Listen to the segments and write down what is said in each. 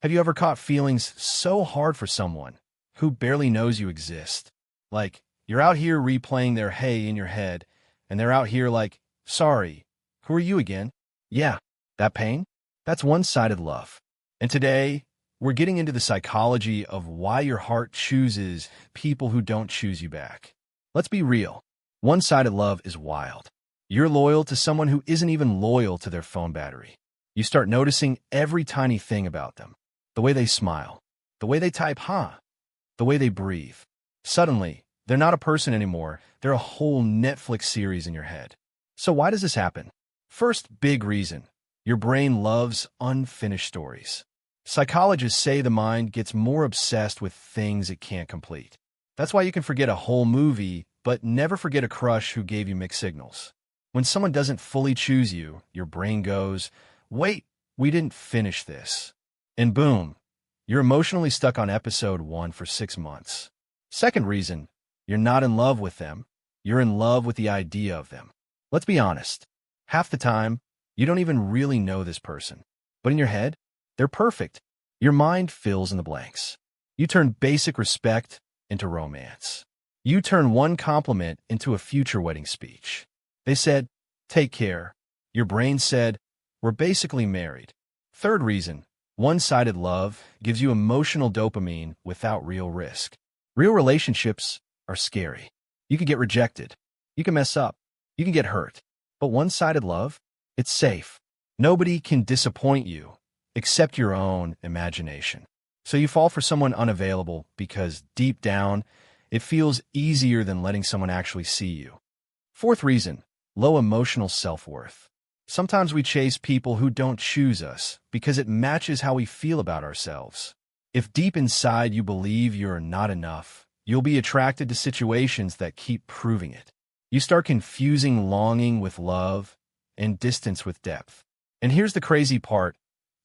Have you ever caught feelings so hard for someone who barely knows you exist? Like, you're out here replaying their hey in your head, and they're out here like, sorry, who are you again? Yeah, that pain? That's one-sided love. And today, we're getting into the psychology of why your heart chooses people who don't choose you back. Let's be real. One-sided love is wild. You're loyal to someone who isn't even loyal to their phone battery. You start noticing every tiny thing about them. The way they smile, the way they type, the way they breathe. Suddenly, they're not a person anymore. They're a whole Netflix series in your head. So why does this happen? First big reason, your brain loves unfinished stories. Psychologists say the mind gets more obsessed with things it can't complete. That's why you can forget a whole movie, but never forget a crush who gave you mixed signals. When someone doesn't fully choose you, your brain goes, wait, we didn't finish this. And boom, you're emotionally stuck on episode 1 for 6 months. Second reason, you're not in love with them. You're in love with the idea of them. Let's be honest. Half the time, you don't even really know this person. But in your head, they're perfect. Your mind fills in the blanks. You turn basic respect into romance. You turn one compliment into a future wedding speech. They said, take care. Your brain said, we're basically married. Third reason, one-sided love gives you emotional dopamine without real risk. Real relationships are scary. You can get rejected. You can mess up. You can get hurt. But one-sided love, it's safe. Nobody can disappoint you except your own imagination. So you fall for someone unavailable because deep down, it feels easier than letting someone actually see you. Fourth reason, low emotional self-worth. Sometimes we chase people who don't choose us because it matches how we feel about ourselves. If deep inside you believe you're not enough, you'll be attracted to situations that keep proving it. You start confusing longing with love and distance with depth. And here's the crazy part.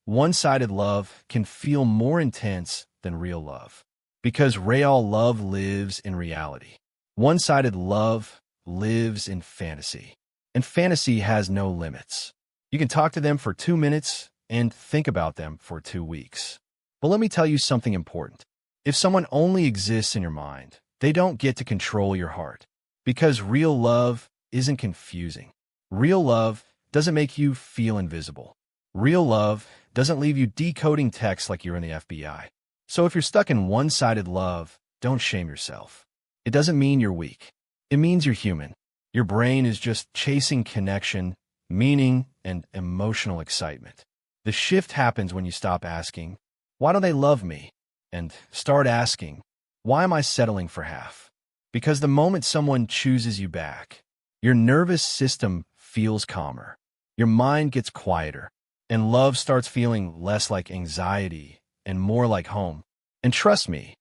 One-sided love can feel more intense than real love because real love lives in reality. One-sided love lives in fantasy. And fantasy has no limits. You can talk to them for 2 minutes and think about them for 2 weeks. But let me tell you something important. If someone only exists in your mind, they don't get to control your heart. Because real love isn't confusing. Real love doesn't make you feel invisible. Real love doesn't leave you decoding text like you're in the FBI. So if you're stuck in one-sided love, don't shame yourself. It doesn't mean you're weak. It means you're human. Your brain is just chasing connection, meaning, and emotional excitement. The shift happens when you stop asking, why don't they love me? And start asking, why am I settling for half? Because the moment someone chooses you back, your nervous system feels calmer. Your mind gets quieter, and love starts feeling less like anxiety and more like home. And trust me,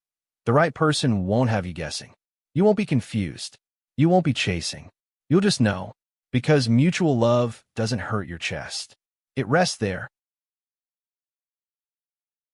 the right person won't have you guessing. You won't be confused. You won't be chasing. You'll just know, because mutual love doesn't hurt your chest. It rests there,